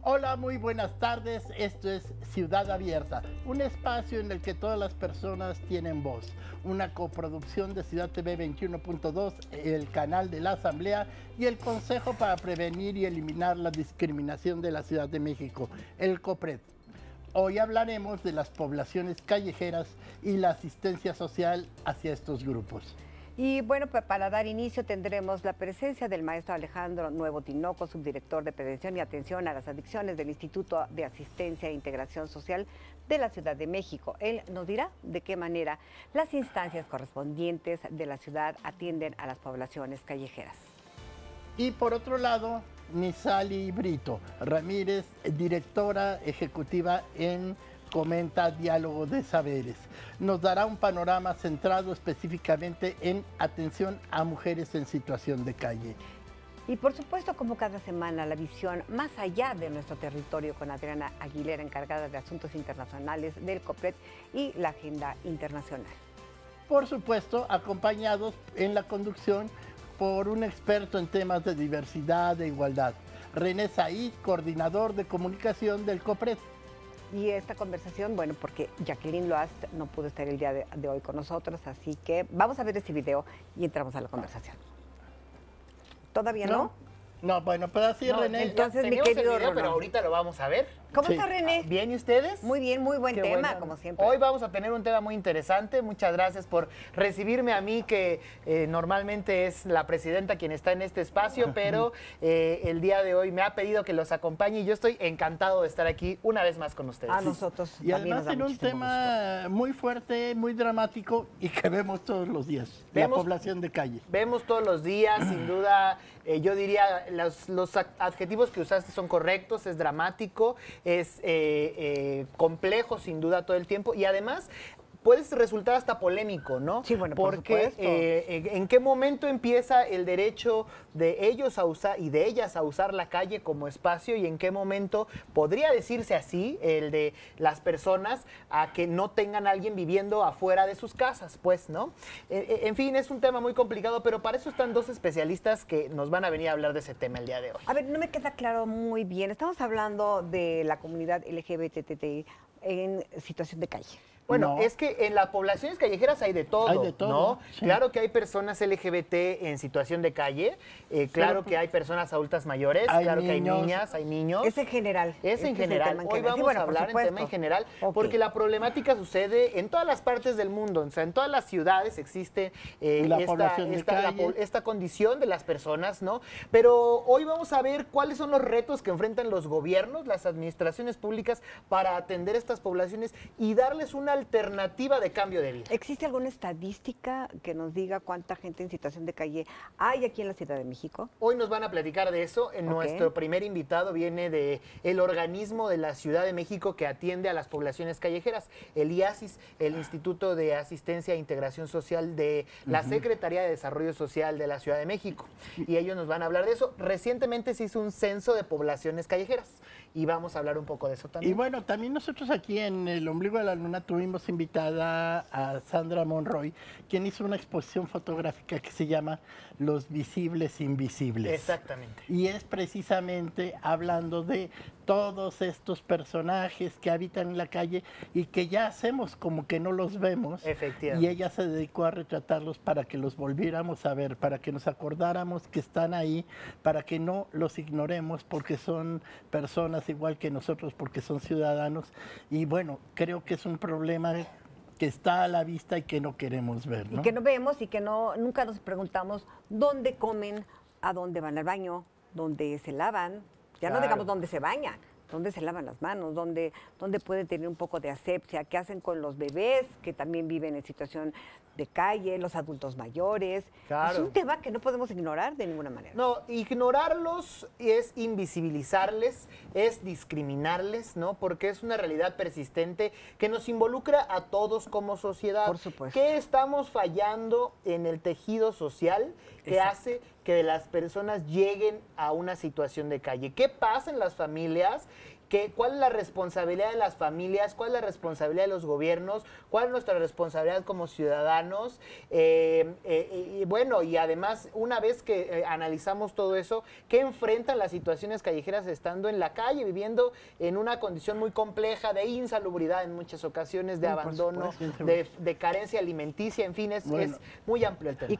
Hola, muy buenas tardes. Esto es Ciudad Abierta, un espacio en el que todas las personas tienen voz. Una coproducción de Ciudad TV 21.2, el canal de la Asamblea y el Consejo para Prevenir y Eliminar la Discriminación de la Ciudad de México, el COPRED. Hoy hablaremos de las poblaciones callejeras y la asistencia social hacia estos grupos. Y bueno, pues para dar inicio tendremos la presencia del maestro Alejandro Nuevo Tinoco, subdirector de Prevención y Atención a las Adicciones del Instituto de Asistencia e Integración Social de la Ciudad de México. Él nos dirá de qué manera las instancias correspondientes de la ciudad atienden a las poblaciones callejeras. Y por otro lado, Misali Brito Ramírez, directora ejecutiva en Comenta Diálogo de Saberes. Nos dará un panorama centrado específicamente en atención a mujeres en situación de calle. Y por supuesto, como cada semana, la visión más allá de nuestro territorio con Adriana Aguilera, encargada de Asuntos Internacionales del COPRED y la Agenda Internacional. Por supuesto, acompañados en la conducción por un experto en temas de diversidad e igualdad, René Said, coordinador de comunicación del COPRED. Y esta conversación, bueno, porque Jacqueline Loast no pudo estar el día de hoy con nosotros, así que vamos a ver este video y entramos a la conversación. ¿Todavía no? No, bueno, pero así No, René. Entonces, mi teníamos querido el video, Rolando, pero ahorita lo vamos a ver. ¿cómo Sí. está René? ¿Bien y ustedes? Muy bien, muy buen Qué tema, bueno. como siempre. Hoy vamos a tener un tema muy interesante. Muchas gracias por recibirme a mí, que normalmente es la presidenta quien está en este espacio, pero el día de hoy me ha pedido que los acompañe y yo estoy encantado de estar aquí una vez más con ustedes. A nosotros Y también además nos da en un muchísimo tema muy fuerte, muy dramático y que vemos todos los días, la Vemos- población de calle. Vemos todos los días, sin duda, yo diría, los adjetivos que usaste son correctos, es dramático, es complejo, sin duda, todo el tiempo, y además puede resultar hasta polémico, ¿no? Sí, bueno, por porque supuesto. ¿en qué momento empieza el derecho de ellos a usar y de ellas a usar la calle como espacio y en qué momento podría decirse así el de las personas a que no tengan a alguien viviendo afuera de sus casas, pues, ¿no? En fin, es un tema muy complicado, pero para eso están dos especialistas que nos van a venir a hablar de ese tema el día de hoy. A ver, no me queda claro muy bien. Estamos hablando de la comunidad LGBTTI en situación de calle. Bueno, No. es que en las poblaciones callejeras hay de todo, Hay de todo, ¿no? sí. Claro que hay personas LGBT en situación de calle, claro que hay personas adultas mayores, Hay claro que hay niños. niñas, hay niños. Es en general. Es en Este el general. tema en Hoy general. vamos Sí, bueno, a por hablar en supuesto. tema en general, Ok. porque la problemática sucede en todas las partes del mundo, o sea, en todas las ciudades existe La población de calle. esta condición de las personas, ¿no? Pero hoy vamos a ver cuáles son los retos que enfrentan los gobiernos, las administraciones públicas para atender estas poblaciones y darles una alternativa de cambio de vida. ¿Existe alguna estadística que nos diga cuánta gente en situación de calle hay aquí en la Ciudad de México? Hoy nos van a platicar de eso. Nuestro primer invitado viene de el organismo de la Ciudad de México que atiende a las poblaciones callejeras, el IASIS, el Instituto de Asistencia e Integración Social de la Secretaría de Desarrollo Social de la Ciudad de México. Y ellos nos van a hablar de eso. Recientemente se hizo un censo de poblaciones callejeras y vamos a hablar un poco de eso también. Y bueno, también nosotros aquí en El Ombligo de la Luna tuvimos invitada a Sandra Monroy, quien hizo una exposición fotográfica que se llama Los Visibles Invisibles. Exactamente. Y es precisamente hablando de todos estos personajes que habitan en la calle y que ya hacemos como que no los vemos. Efectivamente. Y ella se dedicó a retratarlos para que los volviéramos a ver, para que nos acordáramos que están ahí, para que no los ignoremos porque son personas igual que nosotros, porque son ciudadanos. Y bueno, creo que es un problema que está a la vista y que no queremos ver, ¿no? Y que no vemos y que nunca nos preguntamos dónde comen, a dónde van al baño, dónde se lavan, ya no Claro. digamos dónde se bañan, dónde se lavan las manos, dónde pueden tener un poco de asepsia, qué hacen con los bebés que también viven en situación de calle, los adultos mayores. Claro. Es un tema que no podemos ignorar de ninguna manera. No, ignorarlos es invisibilizarles, es discriminarles, ¿no? Porque es una realidad persistente que nos involucra a todos como sociedad. Por supuesto. ¿Qué estamos fallando en el tejido social que Exacto. hace que las personas lleguen a una situación de calle? ¿Qué pasa en las familias ¿cuál es la responsabilidad de las familias? ¿Cuál es la responsabilidad de los gobiernos? ¿Cuál es nuestra responsabilidad como ciudadanos? Y bueno, y además, una vez que analizamos todo eso, ¿qué enfrentan las situaciones callejeras estando en la calle, viviendo en una condición muy compleja de insalubridad en muchas ocasiones, de abandono, de carencia alimenticia, en fin, es muy amplio el tema.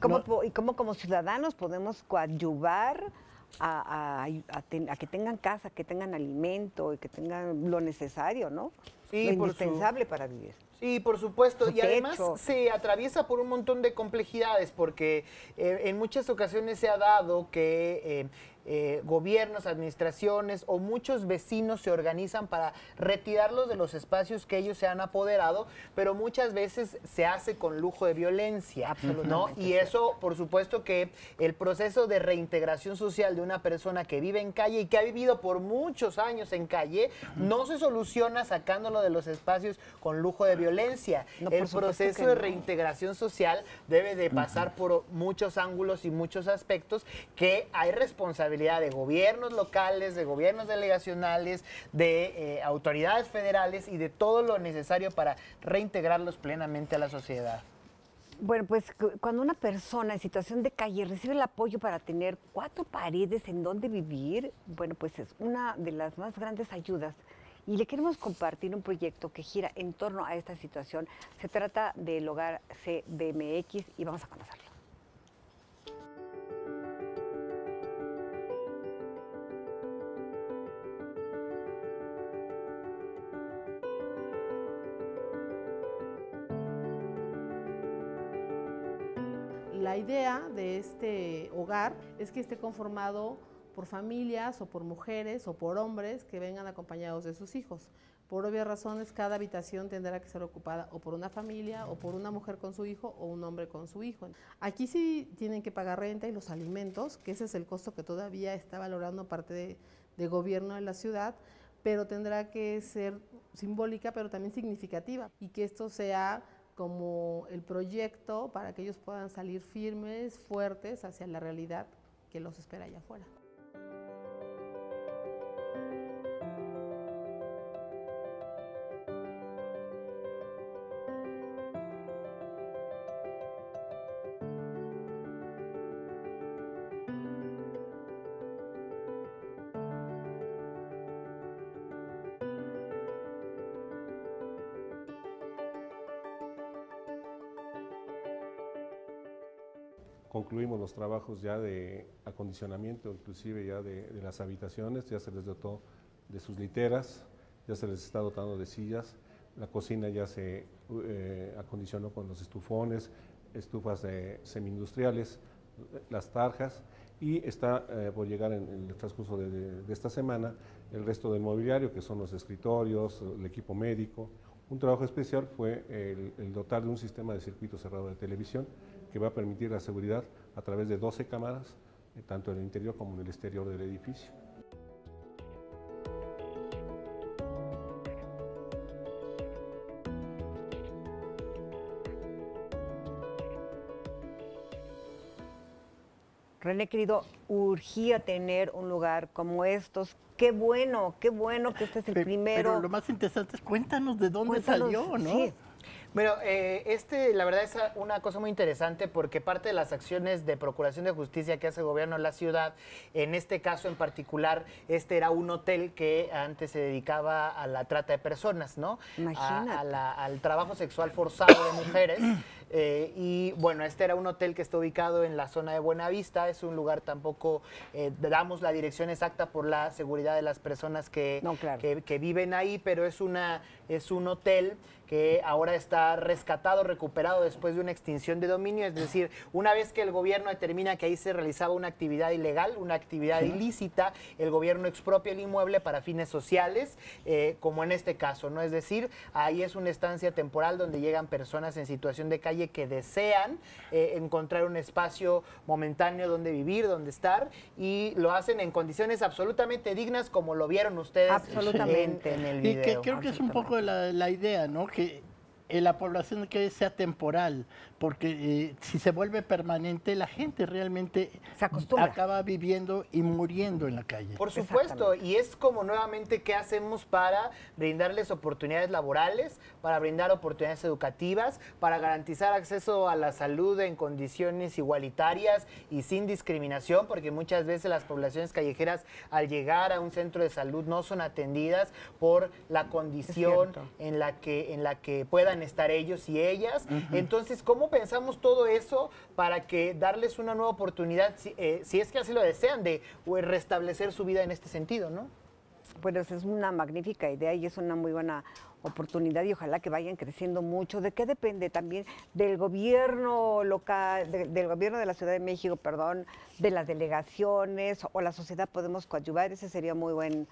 ¿Y cómo como ciudadanos podemos coadyuvar a que tengan casa, que tengan alimento y que tengan lo necesario, ¿no? Sí, lo indispensable para vivir? Sí, por supuesto. Y además techo. se atraviesa por un montón de complejidades, porque en muchas ocasiones se ha dado que gobiernos, administraciones o muchos vecinos se organizan para retirarlos de los espacios que ellos se han apoderado, pero muchas veces se hace con lujo de violencia, ¿no? Y eso, por supuesto que el proceso de reintegración social de una persona que vive en calle y que ha vivido por muchos años en calle, no se soluciona sacándolo de los espacios con lujo de violencia. No, el proceso de reintegración social debe de pasar por muchos ángulos y muchos aspectos, que hay responsabilidad de gobiernos locales, de gobiernos delegacionales, de autoridades federales y de todo lo necesario para reintegrarlos plenamente a la sociedad. Bueno, pues cuando una persona en situación de calle recibe el apoyo para tener 4 paredes en donde vivir, bueno, pues es una de las más grandes ayudas. Y le queremos compartir un proyecto que gira en torno a esta situación. Se trata del Hogar CDMX y vamos a conocerlo. La idea de este hogar es que esté conformado por familias o por mujeres o por hombres que vengan acompañados de sus hijos. Por obvias razones, cada habitación tendrá que ser ocupada o por una familia o por una mujer con su hijo o un hombre con su hijo. Aquí sí tienen que pagar renta y los alimentos, que ese es el costo que todavía está valorando parte de gobierno de la ciudad, pero tendrá que ser simbólica, pero también significativa, y que esto sea como el proyecto para que ellos puedan salir firmes, fuertes hacia la realidad que los espera allá afuera. Concluimos los trabajos ya de acondicionamiento, inclusive ya de las habitaciones, ya se les dotó de sus literas, ya se les está dotando de sillas, la cocina ya se acondicionó con los estufones, estufas semi-industriales, las tarjas, y está por llegar en el transcurso de esta semana el resto del mobiliario, que son los escritorios, el equipo médico. Un trabajo especial fue el dotar de un sistema de circuito cerrado de televisión que va a permitir la seguridad a través de 12 cámaras, tanto en el interior como en el exterior del edificio. René, querido, urgía tener un lugar como estos. Qué bueno que este es el primero. Pero lo más interesante es cuéntanos de dónde salió, ¿no? Sí. Bueno, la verdad es una cosa muy interesante, porque parte de las acciones de procuración de justicia que hace el gobierno de la ciudad, en este caso en particular, era un hotel que antes se dedicaba a la trata de personas, ¿no? Imagínate. Al trabajo sexual forzado de mujeres. Y bueno, era un hotel que está ubicado en la zona de Buenavista. Es un lugar, tampoco damos la dirección exacta por la seguridad de las personas que viven ahí, pero es un hotel que ahora está rescatado, recuperado después de una extinción de dominio. Es decir, una vez que el gobierno determina que ahí se realizaba una actividad ilegal, una actividad ilícita, el gobierno expropia el inmueble para fines sociales, como en este caso, ¿no? Es decir, ahí es una estancia temporal donde llegan personas en situación de calle que desean encontrar un espacio momentáneo donde vivir, donde estar, y lo hacen en condiciones absolutamente dignas, como lo vieron ustedes en el video. Y que creo que es un poco la idea, ¿no? Que la población que sea temporal, porque si se vuelve permanente, la gente realmente se acostumbra, acaba viviendo y muriendo en la calle. Por supuesto, y es como nuevamente qué hacemos para brindarles oportunidades laborales, para brindar oportunidades educativas, para garantizar acceso a la salud en condiciones igualitarias y sin discriminación, porque muchas veces las poblaciones callejeras al llegar a un centro de salud no son atendidas por la condición en la que puedan estar ellos y ellas. Entonces, ¿cómo pensamos todo eso para que darles una nueva oportunidad, si es que así lo desean, de restablecer su vida en este sentido, ¿no? Pues es una magnífica idea y es una muy buena oportunidad y ojalá que vayan creciendo mucho. ¿De qué depende también? Del gobierno local, del gobierno de la Ciudad de México, perdón, de las delegaciones o la sociedad podemos coadyuvar. Ese sería muy buen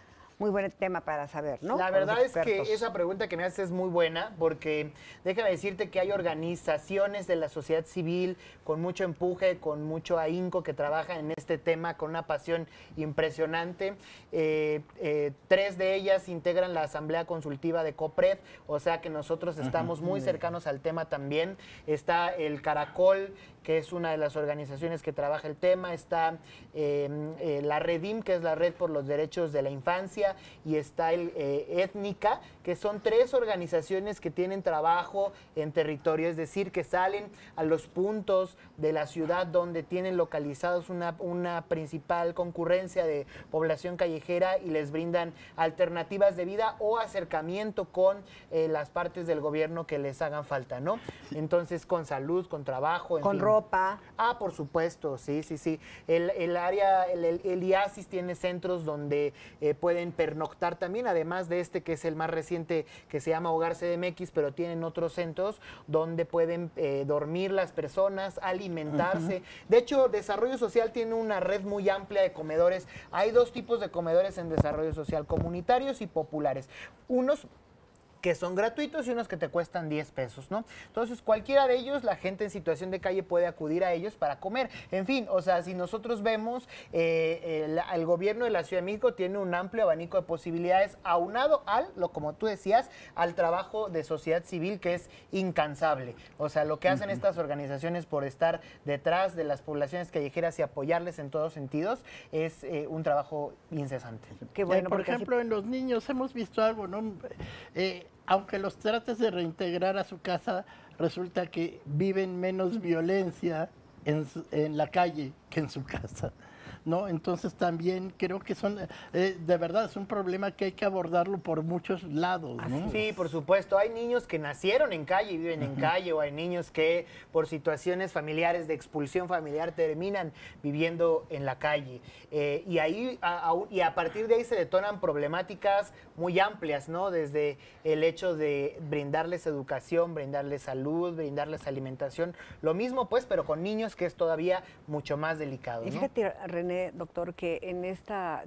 tema para saber, ¿no? La verdad es que esa pregunta que me haces es muy buena, porque déjame decirte que hay organizaciones de la sociedad civil con mucho empuje, con mucho ahínco, que trabajan en este tema con una pasión impresionante. 3 de ellas integran la Asamblea Consultiva de COPRED, o sea que nosotros estamos muy cercanos al tema también. Está el Caracol, que es una de las organizaciones que trabaja el tema, está la Redim, que es la Red por los Derechos de la Infancia, y está el Étnica, que son 3 organizaciones que tienen trabajo en territorio, es decir, que salen a los puntos de la ciudad donde tienen localizados una principal concurrencia de población callejera y les brindan alternativas de vida o acercamiento con las partes del gobierno que les hagan falta, ¿no? Entonces, con salud, con trabajo, con ropa. Ah, por supuesto, sí. El área, el IASIS tiene centros donde pueden pernoctar también, además de este que es el más reciente, que se llama Hogar CDMX, pero tienen otros centros donde pueden dormir las personas, alimentarse. De hecho, Desarrollo Social tiene una red muy amplia de comedores. Hay 2 tipos de comedores en Desarrollo Social, comunitarios y populares. Unos que son gratuitos y unos que te cuestan 10 pesos, ¿no? Entonces, cualquiera de ellos, la gente en situación de calle puede acudir a ellos para comer. En fin, o sea, si nosotros vemos, el gobierno de la Ciudad de México tiene un amplio abanico de posibilidades, aunado como tú decías, al trabajo de sociedad civil, que es incansable. O sea, lo que hacen estas organizaciones por estar detrás de las poblaciones callejeras y apoyarles en todos sentidos, es un trabajo incesante. Qué bueno, por ejemplo, en los niños hemos visto algo, ¿no? Aunque los trates de reintegrar a su casa, resulta que viven menos violencia en la calle que en su casa, ¿no? Entonces también creo que de verdad, es un problema que hay que abordarlo por muchos lados, ¿no? Sí, por supuesto. Hay niños que nacieron en calle y viven en calle, o hay niños que por situaciones familiares de expulsión familiar terminan viviendo en la calle. Y a partir de ahí se detonan problemáticas muy amplias, ¿no? Desde el hecho de brindarles educación, brindarles salud, brindarles alimentación. Lo mismo, pues, pero con niños, que es todavía mucho más delicado, ¿no? Y fíjate, René, doctor, que en de estas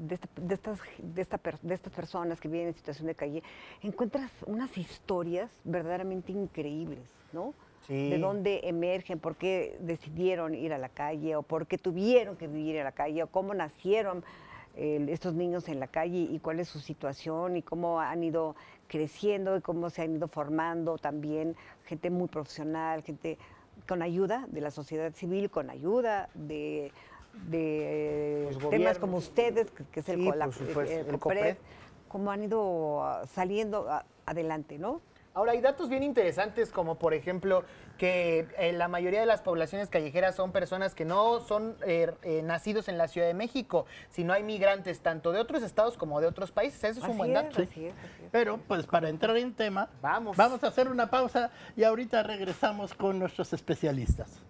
personas que viven en situación de calle, encuentras unas historias verdaderamente increíbles, ¿no? Sí. De dónde emergen, por qué decidieron ir a la calle, o por qué tuvieron que vivir en la calle, o cómo nacieron estos niños en la calle y cuál es su situación y cómo han ido creciendo y cómo se han ido formando también gente muy profesional, gente con ayuda de la sociedad civil, con ayuda de temas como ustedes, que es el COPRED, cómo han ido saliendo adelante, ¿no? Ahora, hay datos bien interesantes, como por ejemplo que la mayoría de las poblaciones callejeras son personas que no son nacidos en la Ciudad de México, sino hay migrantes tanto de otros estados como de otros países. Eso es un buen dato. Así es. Pero pues para entrar en tema, vamos a hacer una pausa y ahorita regresamos con nuestros especialistas.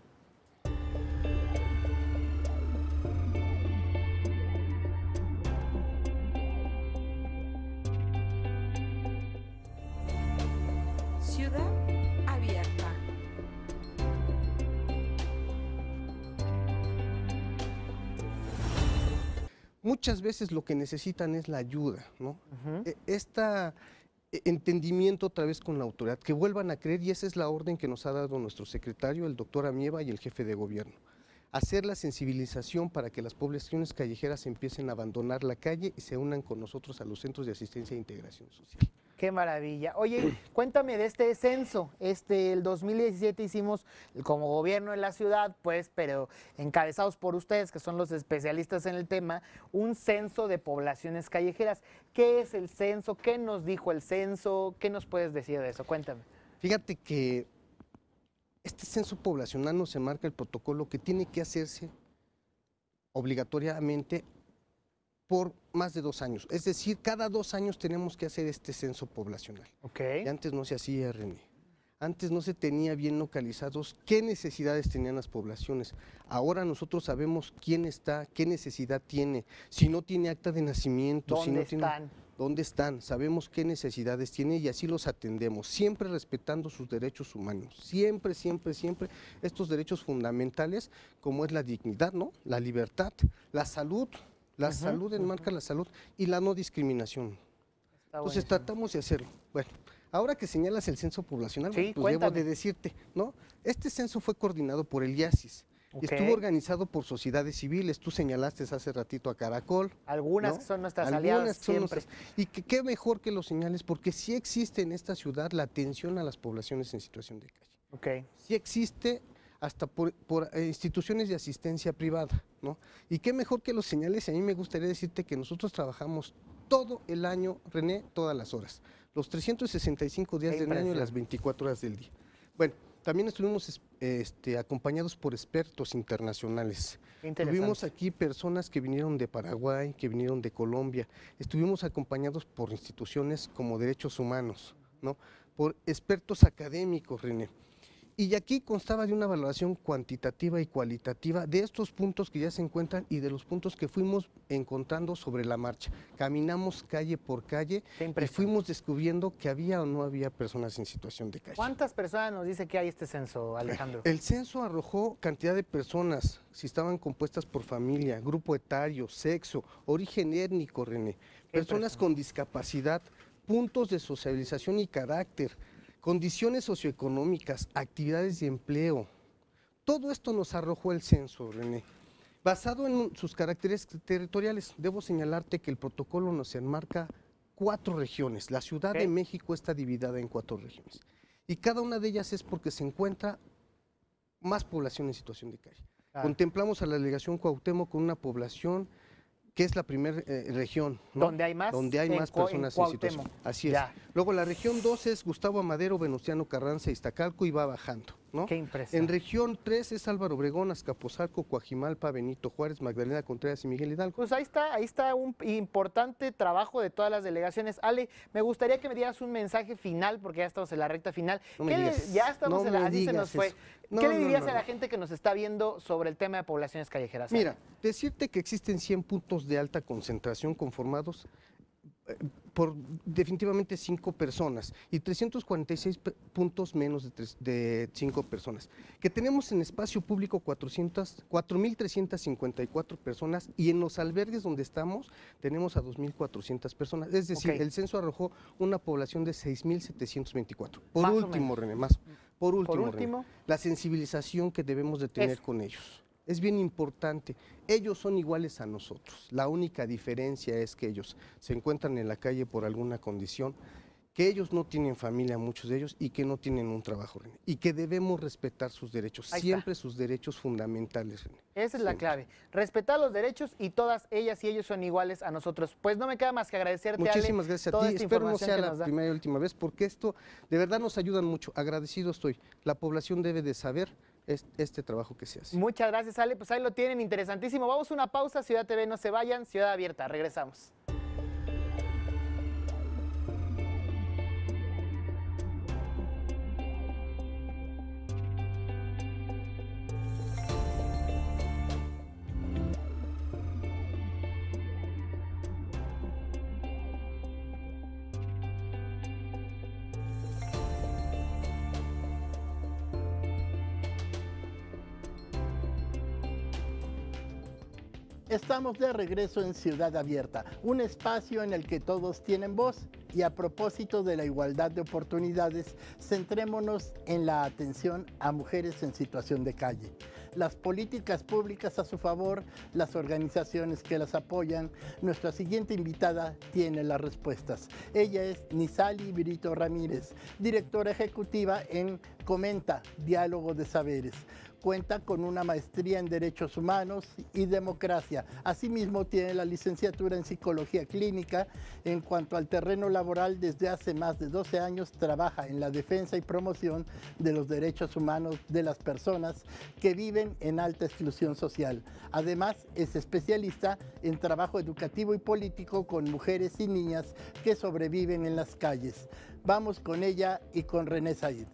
Ciudad Abierta. Muchas veces lo que necesitan es la ayuda, ¿no? Este entendimiento otra vez con la autoridad, que vuelvan a creer, y esa es la orden que nos ha dado nuestro secretario, el doctor Amieva, y el jefe de gobierno. Hacer la sensibilización para que las poblaciones callejeras empiecen a abandonar la calle y se unan con nosotros a los centros de asistencia e integración social. Qué maravilla. Oye, cuéntame de este censo. El 2017 hicimos como gobierno en la ciudad, pues, pero encabezados por ustedes, que son los especialistas en el tema, un censo de poblaciones callejeras. ¿Qué es el censo? ¿Qué nos dijo el censo? ¿Qué nos puedes decir de eso? Cuéntame. Fíjate que este censo poblacional nos enmarca el protocolo que tiene que hacerse obligatoriamente por más de 2 años. Es decir, cada 2 años tenemos que hacer este censo poblacional. Okay. Y antes no se hacía, René. Antes no se tenía bien localizados qué necesidades tenían las poblaciones. Ahora nosotros sabemos quién está, qué necesidad tiene, si no tiene acta de nacimiento, dónde están, sabemos qué necesidades tiene y así los atendemos, siempre respetando sus derechos humanos, siempre, siempre, siempre estos derechos fundamentales como es la dignidad, ¿no? La libertad, la salud. La salud enmarca la salud y la no discriminación. Entonces tratamos de hacerlo. Bueno, ahora que señalas el censo poblacional, sí, pues debo de decirte, ¿no? Este censo fue coordinado por el IASIS. Y estuvo organizado por sociedades civiles. Tú señalaste hace ratito a Caracol. Algunas, ¿no? Que son nuestras aliadas siempre. Y qué mejor que lo señales, porque sí existe en esta ciudad la atención a las poblaciones en situación de calle. Sí existe hasta por instituciones de asistencia privada, ¿no? Y qué mejor que los señales. A mí me gustaría decirte que nosotros trabajamos todo el año, René, todas las horas, los 365 días del año y las 24 horas del día. Bueno, también estuvimos acompañados por expertos internacionales. Tuvimos aquí personas que vinieron de Paraguay, que vinieron de Colombia. Estuvimos acompañados por instituciones como Derechos Humanos, ¿no? Por expertos académicos, René. Y aquí constaba de una valoración cuantitativa y cualitativa de estos puntos que ya se encuentran y de los puntos que fuimos encontrando sobre la marcha. Caminamos calle por calle y fuimos descubriendo que había o no había personas en situación de calle. ¿Cuántas personas nos dice que hay este censo, Alejandro? El censo arrojó cantidad de personas, si estaban compuestas por familia, grupo etario, sexo, origen étnico, René, personas con discapacidad, puntos de socialización y carácter, condiciones socioeconómicas, actividades de empleo. Todo esto nos arrojó el censo, René. Basado en sus caracteres territoriales, debo señalarte que el protocolo nos enmarca 4 regiones. La Ciudad de México está dividida en 4 regiones. Y cada una de ellas es porque se encuentra más población en situación de calle. Contemplamos a la delegación Cuauhtémoc con una población que es la primera región, ¿no? Donde hay más personas en situación. Así es. Ya. Luego la región 2 es Gustavo Amadero, Venustiano Carranza, Iztacalco y va bajando, ¿no? Qué impresión. En región 3 es Álvaro Obregón, Azcapotzalco, Coajimalpa, Benito Juárez, Magdalena Contreras y Miguel Hidalgo. Pues ahí está un importante trabajo de todas las delegaciones. Ale, me gustaría que me dieras un mensaje final, porque ya estamos en la recta final. Ya estamos en la, así se nos fue. ¿Qué le dirías a la gente que nos está viendo sobre el tema de poblaciones callejeras? Mira, decirte que existen 100 puntos de alta concentración conformados por definitivamente 5 personas y 346 puntos menos de 5 personas. Que tenemos en espacio público 4.354 personas y en los albergues donde estamos tenemos a 2.400 personas. Es decir, el censo arrojó una población de 6.724. Por último, René, René, la sensibilización que debemos de tener con ellos. Es bien importante. Ellos son iguales a nosotros. La única diferencia es que ellos se encuentran en la calle por alguna condición, que ellos no tienen familia, muchos de ellos, y que no tienen un trabajo, René, y que debemos respetar sus derechos, siempre sus derechos fundamentales, René. Esa es la clave, respetar los derechos y todas ellas y ellos son iguales a nosotros. Pues no me queda más que agradecerte, muchísimas Ale, gracias a ti, espero no sea la primera y última vez, porque esto de verdad nos ayuda mucho, agradecido estoy. La población debe de saber este trabajo que se hace. Muchas gracias, Ale, pues ahí lo tienen, interesantísimo. Vamos a una pausa, Ciudad TV, no se vayan, Ciudad Abierta, regresamos. Estamos de regreso en Ciudad Abierta, un espacio en el que todos tienen voz Y a propósito de la igualdad de oportunidades, centrémonos en la atención a mujeres en situación de calle. Las políticas públicas a su favor, las organizaciones que las apoyan. Nuestra siguiente invitada tiene las respuestas. Ella es Nizali Brito Ramírez, directora ejecutiva en Comenta, Diálogo de Saberes. Cuenta con una maestría en Derechos Humanos y Democracia. Asimismo, tiene la licenciatura en Psicología Clínica. En cuanto al terreno laboral, desde hace más de 12 años trabaja en la defensa y promoción de los derechos humanos de las personas que viven en alta exclusión social. Además, es especialista en trabajo educativo y político con mujeres y niñas que sobreviven en las calles. Vamos con ella y con René Said.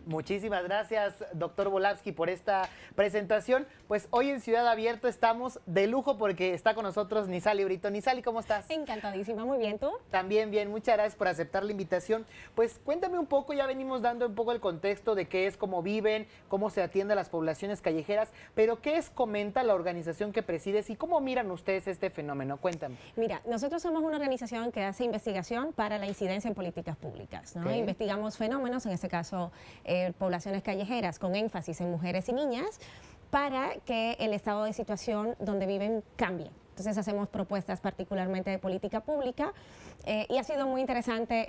Muchísimas gracias, doctor Volavsky, por esta presentación. Pues hoy en Ciudad Abierta estamos de lujo porque está con nosotros Nizali Brito. Nizali, ¿cómo estás? Encantadísima, muy bien, ¿tú? También bien, muchas gracias por aceptar la invitación. Pues cuéntame un poco, ya venimos dando un poco el contexto de qué es, cómo viven, cómo se atiende a las poblaciones callejeras, pero ¿qué es Comenta, la organización que presides, y cómo miran ustedes este fenómeno? Cuéntame. Mira, nosotros somos una organización que hace investigación para la incidencia en políticas públicas, ¿no? Okay. Investigamos fenómenos, en este caso poblaciones callejeras, con énfasis en mujeres y niñas, para que el estado de situación donde viven cambie. Entonces hacemos propuestas particularmente de política pública y ha sido muy interesante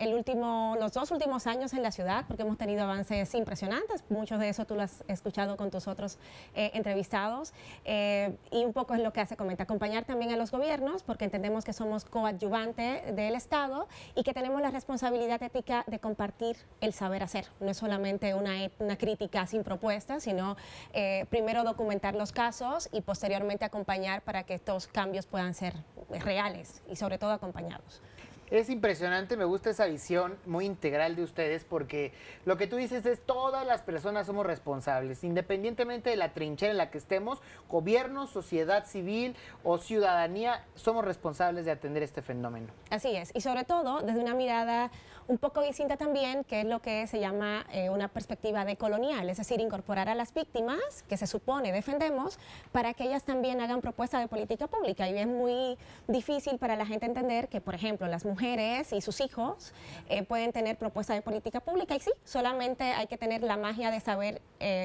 los 2 últimos años en la ciudad porque hemos tenido avances impresionantes, muchos de eso tú lo has escuchado con tus otros entrevistados y un poco es lo que hace Comenta, acompañar también a los gobiernos porque entendemos que somos coadyuvante del Estado y que tenemos la responsabilidad ética de compartir el saber hacer, no es solamente una crítica sin propuestas, sino primero documentar los casos y posteriormente acompañar para que estos cambios puedan ser reales y sobre todo acompañados. Es impresionante, me gusta esa visión muy integral de ustedes porque lo que tú dices es todas las personas somos responsables, independientemente de la trinchera en la que estemos, gobierno, sociedad civil o ciudadanía, somos responsables de atender este fenómeno. Así es, y sobre todo desde una mirada un poco distinta también, que es lo que se llama una perspectiva decolonial, es decir, incorporar a las víctimas, que se supone defendemos, para que ellas también hagan propuestas de política pública. Y es muy difícil para la gente entender que, por ejemplo, las mujeres y sus hijos pueden tener propuestas de política pública, y sí, solamente hay que tener la magia de saber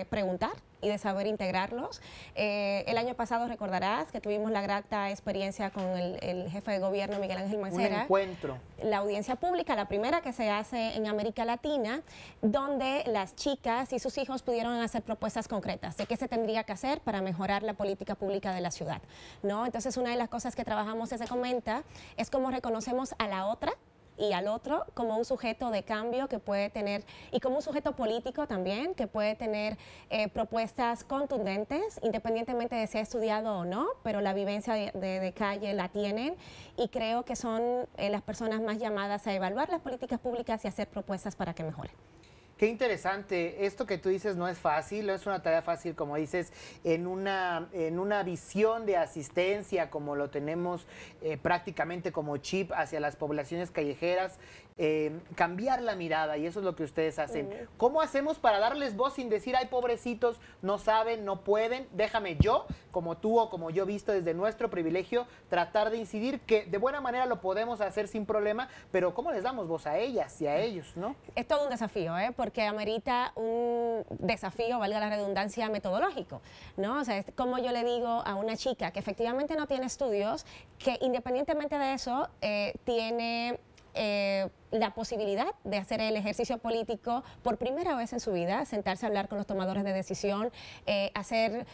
preguntar y de saber integrarlos. El año pasado recordarás que tuvimos la grata experiencia con el jefe de gobierno Miguel Ángel Mancera. Un encuentro. La audiencia pública, la primera que se hace en América Latina, donde las chicas y sus hijos pudieron hacer propuestas concretas de qué se tendría que hacer para mejorar la política pública de la ciudad, ¿no? Entonces, una de las cosas que trabajamos desde Comenta es cómo reconocemos a la otra y al otro como un sujeto de cambio que puede tener, y como un sujeto político también, que puede tener propuestas contundentes, independientemente de si ha estudiado o no, pero la vivencia de calle la tienen, y creo que son las personas más llamadas a evaluar las políticas públicas y hacer propuestas para que mejoren. Qué interesante, esto que tú dices no es fácil, no es una tarea fácil, como dices, en una visión de asistencia como lo tenemos prácticamente como chip hacia las poblaciones callejeras, cambiar la mirada, y eso es lo que ustedes hacen. ¿Cómo hacemos para darles voz sin decir, ay, pobrecitos, no saben, no pueden? Déjame yo, como tú o como yo visto desde nuestro privilegio, tratar de incidir que de buena manera lo podemos hacer sin problema, pero ¿cómo les damos voz a ellas y a ellos, no? Es todo un desafío, porque amerita un desafío, valga la redundancia, metodológico, ¿no? O sea, es como yo le digo a una chica que efectivamente no tiene estudios, que independientemente de eso, tiene la posibilidad de hacer el ejercicio político por primera vez en su vida, sentarse a hablar con los tomadores de decisión, hacer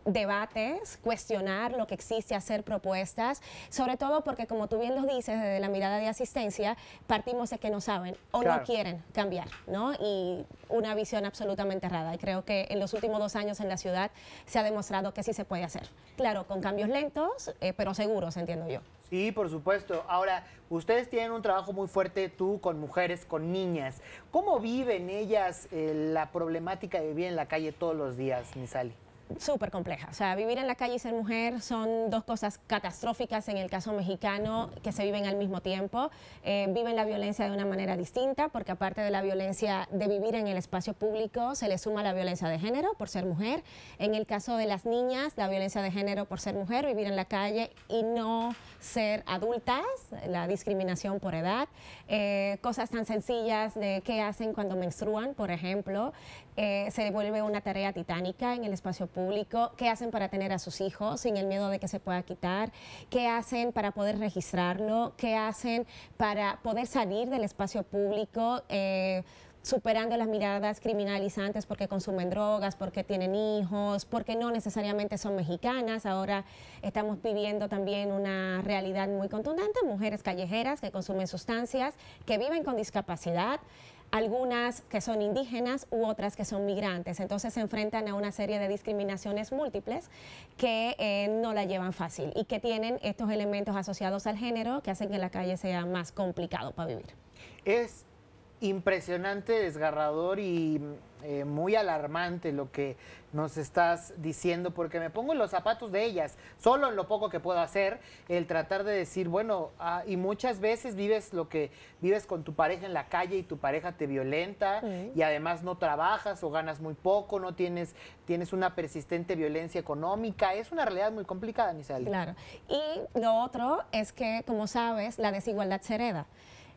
debates, cuestionar lo que existe, hacer propuestas, sobre todo porque, como tú bien lo dices, desde la mirada de asistencia, partimos de que no saben o no quieren cambiar, ¿no? Y una visión absolutamente errada. Y creo que en los últimos 2 años en la ciudad se ha demostrado que sí se puede hacer. Claro, con cambios lentos, pero seguros, entiendo yo. Sí, por supuesto. Ahora, ustedes tienen un trabajo muy fuerte, tú, con mujeres, con niñas. ¿Cómo viven ellas la problemática de vivir en la calle todos los días, Nizali? súper compleja. O sea, vivir en la calle y ser mujer son dos cosas catastróficas en el caso mexicano que se viven al mismo tiempo. Viven la violencia de una manera distinta porque aparte de la violencia de vivir en el espacio público, se le suma la violencia de género por ser mujer. En el caso de las niñas, la violencia de género por ser mujer, vivir en la calle y no ser adultas, la discriminación por edad. Cosas tan sencillas de qué hacen cuando menstruan, por ejemplo. Se vuelve una tarea titánica en el espacio público. ¿Qué hacen para tener a sus hijos sin el miedo de que se pueda quitar? ¿Qué hacen para poder registrarlo? ¿Qué hacen para poder salir del espacio público? Superando las miradas criminalizantes porque consumen drogas, porque tienen hijos, porque no necesariamente son mexicanas. Ahora estamos viviendo también una realidad muy contundente, mujeres callejeras que consumen sustancias, que viven con discapacidad, algunas que son indígenas u otras que son migrantes. Entonces se enfrentan a una serie de discriminaciones múltiples que no la llevan fácil y que tienen estos elementos asociados al género que hacen que la calle sea más complicado para vivir. Es impresionante, desgarrador y muy alarmante lo que nos estás diciendo, porque me pongo en los zapatos de ellas, solo en lo poco que puedo hacer, el tratar de decir, bueno, y muchas veces vives lo que vives con tu pareja en la calle y tu pareja te violenta y además no trabajas o ganas muy poco, no tienes una persistente violencia económica, es una realidad muy complicada, Misaeli. Claro, y lo otro es que, como sabes, la desigualdad se hereda.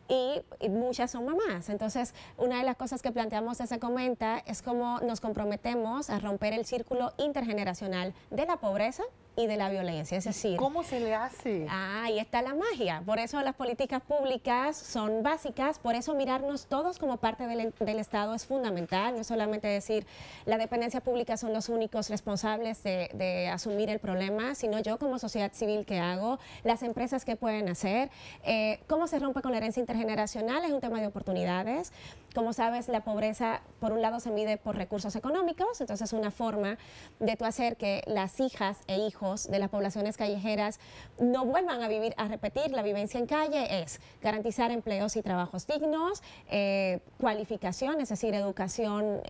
Y muchas son mamás. Entonces, una de las cosas que planteamos desde Comenta es cómo nos comprometemos a romper el círculo intergeneracional de la pobreza y de la violencia, es decir... ¿Cómo se le hace? Ahí está la magia. Por eso las políticas públicas son básicas, por eso mirarnos todos como parte del Estado es fundamental, no solamente decir la dependencia pública son los únicos responsables de asumir el problema, sino yo como sociedad civil ¿qué hago? Las empresas ¿qué pueden hacer? ¿Cómo se rompe con la herencia intergeneracional? Es un tema de oportunidades. Como sabes, la pobreza, por un lado, se mide por recursos económicos, entonces una forma de tú hacer que las hijas e hijos de las poblaciones callejeras no vuelvan a repetir la vivencia en calle es garantizar empleos y trabajos dignos, cualificación, es decir, educación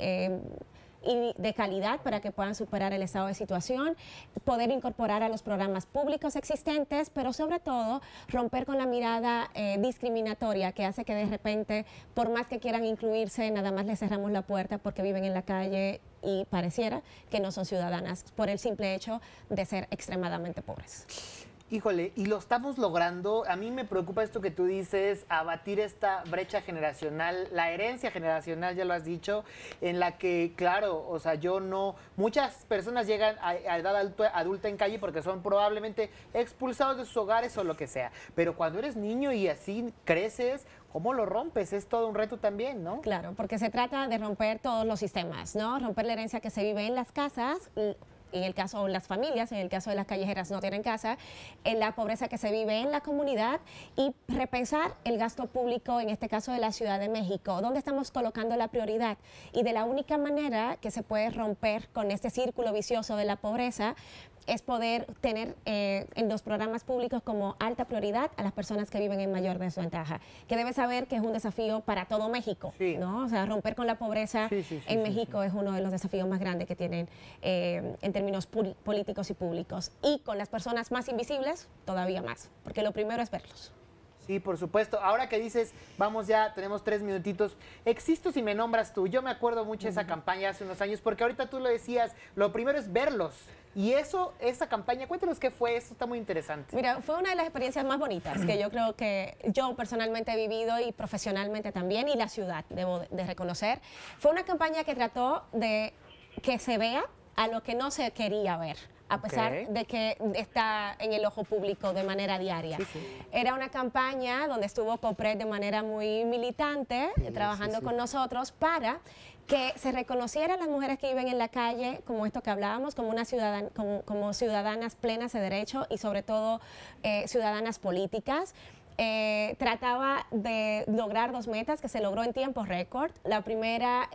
y de calidad para que puedan superar el estado de situación, poder incorporar a los programas públicos existentes, pero sobre todo romper con la mirada discriminatoria que hace que de repente, por más que quieran incluirse, nada más les cerramos la puerta porque viven en la calle y pareciera que no son ciudadanas por el simple hecho de ser extremadamente pobres. Híjole, y lo estamos logrando. A mí me preocupa esto que tú dices, abatir esta brecha generacional, la herencia generacional, ya lo has dicho, en la que, claro, o sea, muchas personas llegan a edad adulta en calle porque son probablemente expulsados de sus hogares o lo que sea. Pero cuando eres niño y así creces, ¿cómo lo rompes? Es todo un reto también, ¿no? Claro, porque se trata de romper todos los sistemas, ¿no? Romper la herencia que se vive en las casas, en el caso de las familias, en el caso de las callejeras no tienen casa, en la pobreza que se vive en la comunidad y repensar el gasto público, en este caso de la Ciudad de México, dónde estamos colocando la prioridad. Y de la única manera que se puede romper con este círculo vicioso de la pobreza es poder tener en los programas públicos como alta prioridad a las personas que viven en mayor desventaja, que debe saber que es un desafío para todo México, sí, ¿no? O sea, romper con la pobreza en México es uno de los desafíos más grandes que tienen en términos políticos y públicos. Y con las personas más invisibles, todavía más, porque lo primero es verlos. Sí, por supuesto. Ahora que dices, vamos ya, tenemos 3 minutitos, existo si me nombras tú. Yo me acuerdo mucho de esa campaña hace unos años, porque ahorita tú lo decías, lo primero es verlos. Y esa campaña, cuéntanos qué fue, eso está muy interesante. Mira, fue una de las experiencias más bonitas que yo creo que yo personalmente he vivido y profesionalmente también, y la ciudad, debo de reconocer. Fue una campaña que trató de que se vea a lo que no se quería ver, a pesar de que está en el ojo público de manera diaria. Era una campaña donde estuvo Copred de manera muy militante, trabajando con nosotros para que se reconociera a las mujeres que viven en la calle, como esto que hablábamos, como ciudadanas plenas de derecho y sobre todo ciudadanas políticas. trataba de lograr 2 metas que se logró en tiempo récord. La primera,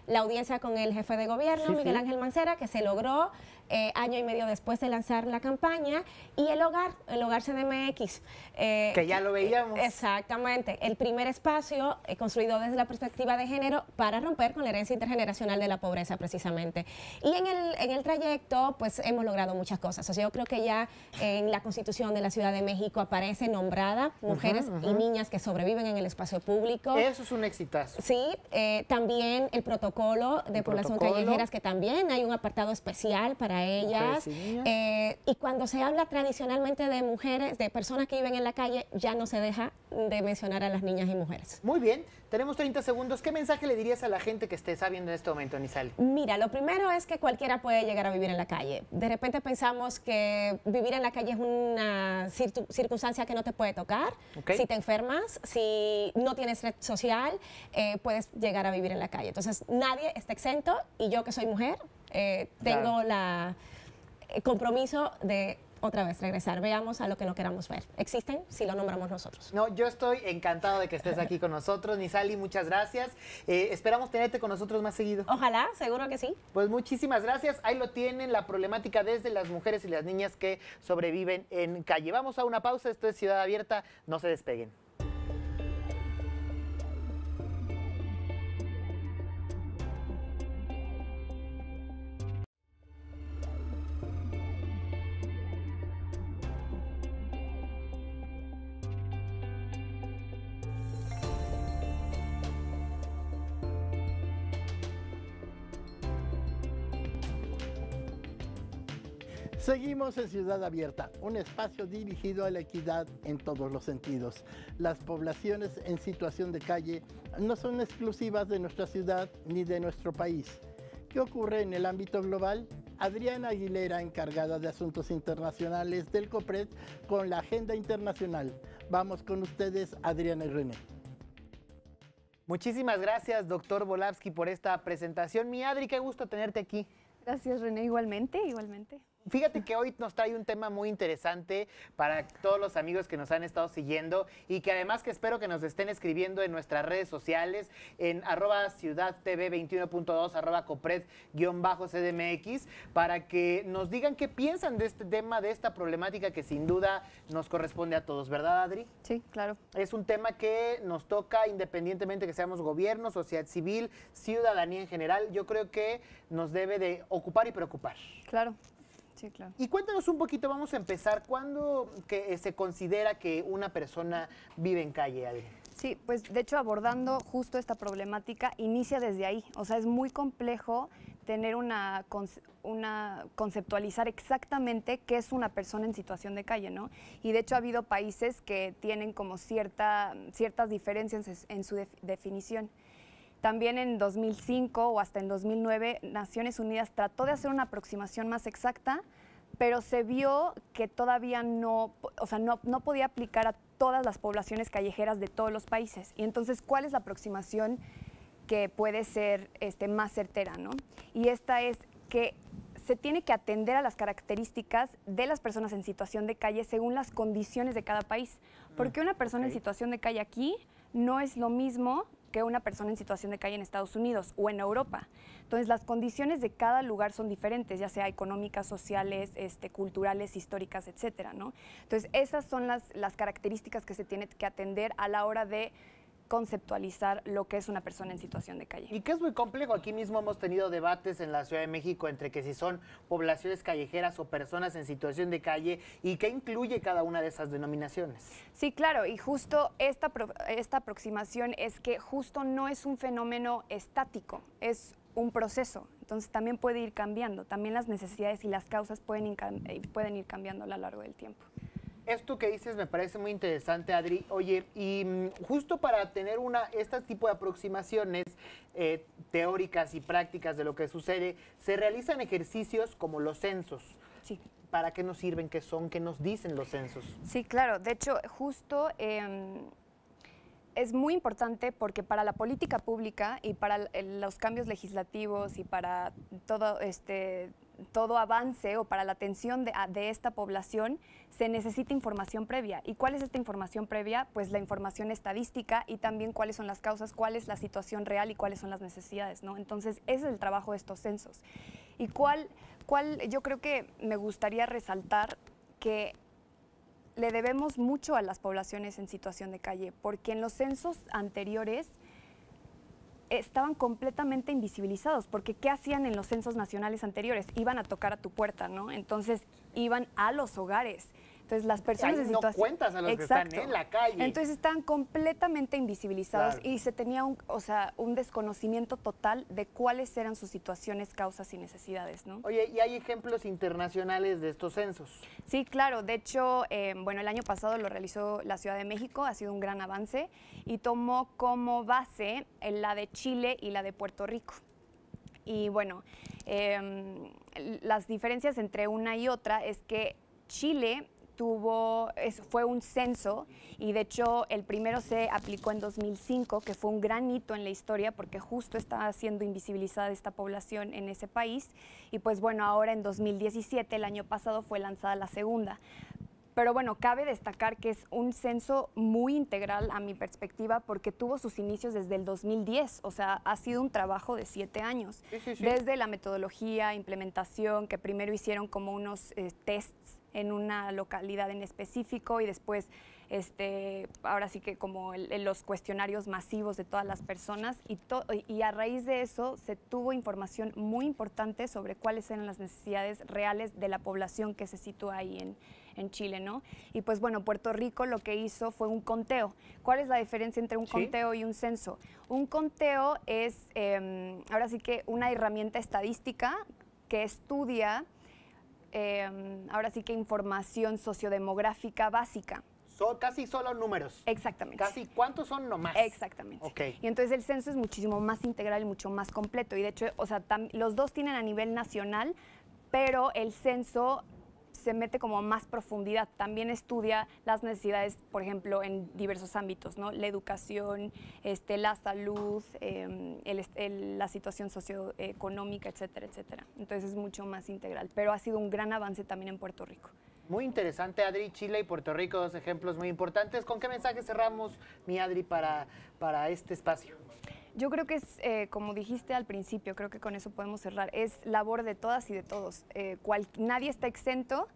la audiencia con el jefe de gobierno, Miguel Ángel Mancera, que se logró año y medio después de lanzar la campaña, y el hogar CDMX. Que ya lo veíamos. Exactamente, el primer espacio construido desde la perspectiva de género para romper con la herencia intergeneracional de la pobreza, precisamente. Y en el trayecto, pues hemos logrado muchas cosas. O sea, yo creo que ya en la Constitución de la Ciudad de México aparece nombrada mujeres y niñas que sobreviven en el espacio público. Eso es un exitazo. Sí, también el protocolo de población callejeras, que también hay un apartado especial para ellas. Y cuando se habla tradicionalmente de mujeres, de personas que viven en la calle, ya no se deja de mencionar a las niñas y mujeres. Muy bien, tenemos 30 segundos. ¿Qué mensaje le dirías a la gente que está viendo en este momento, Nizali? Mira, lo primero es que cualquiera puede llegar a vivir en la calle. De repente pensamos que vivir en la calle es una circunstancia que no te puede tocar. Si te enfermas, si no tienes red social, puedes llegar a vivir en la calle. Entonces, nadie está exento, y yo, que soy mujer, tengo el compromiso de otra vez regresar. Veamos a lo que no queramos ver. Existen si lo nombramos nosotros. No, yo estoy encantado de que estés aquí con nosotros, Nizali, muchas gracias. Esperamos tenerte con nosotros más seguido. Ojalá, seguro que sí. Pues muchísimas gracias. Ahí lo tienen, la problemática desde las mujeres y las niñas que sobreviven en calle. Vamos a una pausa. Esto es Ciudad Abierta. No se despeguen. Seguimos en Ciudad Abierta, un espacio dirigido a la equidad en todos los sentidos. Las poblaciones en situación de calle no son exclusivas de nuestra ciudad ni de nuestro país. ¿Qué ocurre en el ámbito global? Adriana Aguilera, encargada de Asuntos Internacionales del COPRED, con la agenda internacional. Vamos con ustedes, Adriana y René. Muchísimas gracias, doctor Volavsky, por esta presentación. Mi Adri, qué gusto tenerte aquí. Gracias, René, igualmente. Fíjate que hoy nos trae un tema muy interesante para todos los amigos que nos han estado siguiendo, y que además que espero que nos estén escribiendo en nuestras redes sociales, en @ciudadtv21.2, @copred_cdmx, para que nos digan qué piensan de este tema, de esta problemática que sin duda nos corresponde a todos, ¿verdad, Adri? Sí, claro. Es un tema que nos toca independientemente que seamos gobierno, sociedad civil, ciudadanía en general. Yo creo que nos debe de ocupar y preocupar. Claro. Sí, claro. Y cuéntanos un poquito, vamos a empezar, ¿cuándo se considera que una persona vive en calle, Adri? Sí, pues de hecho, abordando justo esta problemática, inicia desde ahí. O sea, es muy complejo tener conceptualizar exactamente qué es una persona en situación de calle, ¿no? Y de hecho ha habido países que tienen como ciertas diferencias en su definición. También en 2005 o hasta en 2009, Naciones Unidas trató de hacer una aproximación más exacta, pero se vio que todavía no podía aplicar a todas las poblaciones callejeras de todos los países. Y entonces, ¿cuál es la aproximación que puede ser más certera, ¿no? Y esta es que se tiene que atender a las características de las personas en situación de calle según las condiciones de cada país. Porque una persona en situación de calle aquí no es lo mismo que una persona en situación de calle en Estados Unidos o en Europa. Entonces, las condiciones de cada lugar son diferentes, ya sea económicas, sociales, culturales, históricas, etcétera, ¿no? Entonces, esas son las características que se tienen que atender a la hora de conceptualizar lo que es una persona en situación de calle. Y que es muy complejo. Aquí mismo hemos tenido debates en la Ciudad de México entre que si son poblaciones callejeras o personas en situación de calle, y qué incluye cada una de esas denominaciones. Sí, claro, y justo esta aproximación es que justo no es un fenómeno estático, es un proceso. Entonces también puede ir cambiando, también las necesidades y las causas pueden ir cambiando a lo largo del tiempo. Esto que dices me parece muy interesante, Adri. Oye, y justo para tener este tipo de aproximaciones teóricas y prácticas de lo que sucede, se realizan ejercicios como los censos. Sí. ¿Para qué nos sirven? ¿Qué son? ¿Qué nos dicen los censos? Sí, claro. De hecho, justo es muy importante porque para la política pública y para los cambios legislativos y para todo todo avance o para la atención de esta población se necesita información previa. ¿Y cuál es esta información previa? Pues la información estadística y también cuáles son las causas, cuál es la situación real y cuáles son las necesidades, ¿no? Entonces, ese es el trabajo de estos censos. Y yo creo que me gustaría resaltar que le debemos mucho a las poblaciones en situación de calle, porque en los censos anteriores estaban completamente invisibilizados, porque ¿qué hacían en los censos nacionales anteriores? Iban a tocar a tu puerta, ¿no? Entonces iban a los hogares. Entonces las personas en situación... no cuentas a los que están en la calle. Entonces estaban completamente invisibilizados, claro. Y se tenía un desconocimiento total de cuáles eran sus situaciones, causas y necesidades, ¿no? Oye, ¿y hay ejemplos internacionales de estos censos? Sí, claro. De hecho, bueno, el año pasado lo realizó la Ciudad de México, ha sido un gran avance y tomó como base la de Chile y la de Puerto Rico. Y bueno, las diferencias entre una y otra es que Chile fue un censo y de hecho el primero se aplicó en 2005, que fue un gran hito en la historia porque justo estaba siendo invisibilizada esta población en ese país y pues bueno, ahora en 2017, el año pasado, fue lanzada la segunda. Pero bueno, cabe destacar que es un censo muy integral a mi perspectiva porque tuvo sus inicios desde el 2010, o sea, ha sido un trabajo de 7 años. Sí. Desde la metodología, implementación, que primero hicieron como unos tests en una localidad en específico y después ahora sí que como los cuestionarios masivos de todas las personas y a raíz de eso se tuvo información muy importante sobre cuáles eran las necesidades reales de la población que se sitúa ahí en Chile, ¿no? Y pues bueno, Puerto Rico lo que hizo fue un conteo. ¿Cuál es la diferencia entre un conteo y un censo? Un conteo es ahora sí que una herramienta estadística que estudia ahora sí que información sociodemográfica básica. Casi solo números. Exactamente. ¿Cuántos son nomás? Exactamente. Okay. Y entonces el censo es muchísimo más integral y mucho más completo. Y de hecho, o sea, los dos tienen a nivel nacional, pero el censo se mete como más profundidad. También estudia las necesidades, por ejemplo, en diversos ámbitos, ¿no? La educación, la salud, la situación socioeconómica, etcétera, etcétera. Entonces es mucho más integral. Pero ha sido un gran avance también en Puerto Rico. Muy interesante, Adri. Chile y Puerto Rico, dos ejemplos muy importantes. ¿Con qué mensaje cerramos, mi Adri, para este espacio? Yo creo que es, como dijiste al principio, creo que con eso podemos cerrar, es labor de todas y de todos. Nadie está exento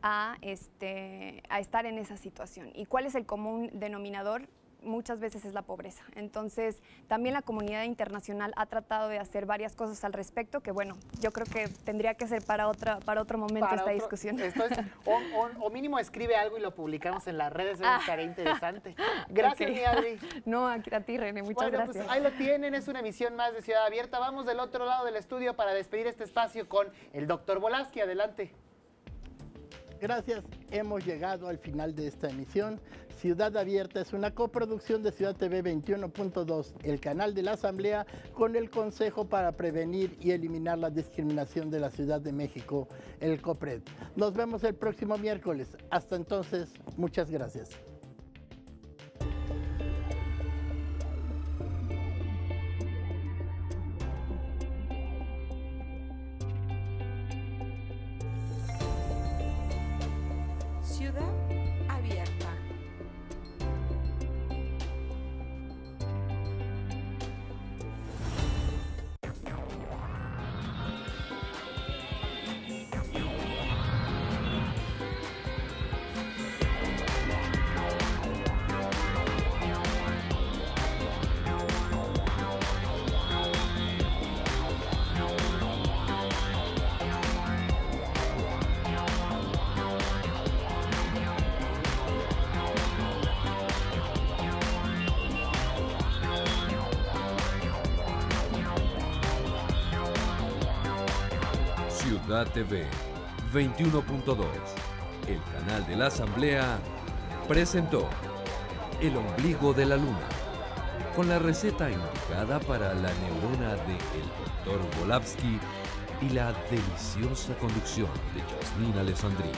a estar en esa situación. ¿Y cuál es el común denominador? Muchas veces es la pobreza. Entonces, también la comunidad internacional ha tratado de hacer varias cosas al respecto, que bueno, yo creo que tendría que ser para otro momento esta discusión. Esto es, o mínimo escribe algo y lo publicamos en las redes, eso estaría interesante. Gracias, mi Adri. No, a ti, René, muchas gracias. Pues ahí lo tienen, es una emisión más de Ciudad Abierta. Vamos del otro lado del estudio para despedir este espacio con el doctor Volaski. Adelante. Gracias, hemos llegado al final de esta emisión. Ciudad Abierta es una coproducción de Ciudad TV 21.2, el canal de la Asamblea, con el Consejo para Prevenir y Eliminar la Discriminación de la Ciudad de México, el COPRED. Nos vemos el próximo miércoles. Hasta entonces, muchas gracias. Ciudad Abierta. Ciudad TV 21.2, el canal de la Asamblea, presentó El ombligo de la luna, con la receta indicada para la neurona de el Dr. Volaski y la deliciosa conducción de Yasmín Alessandri.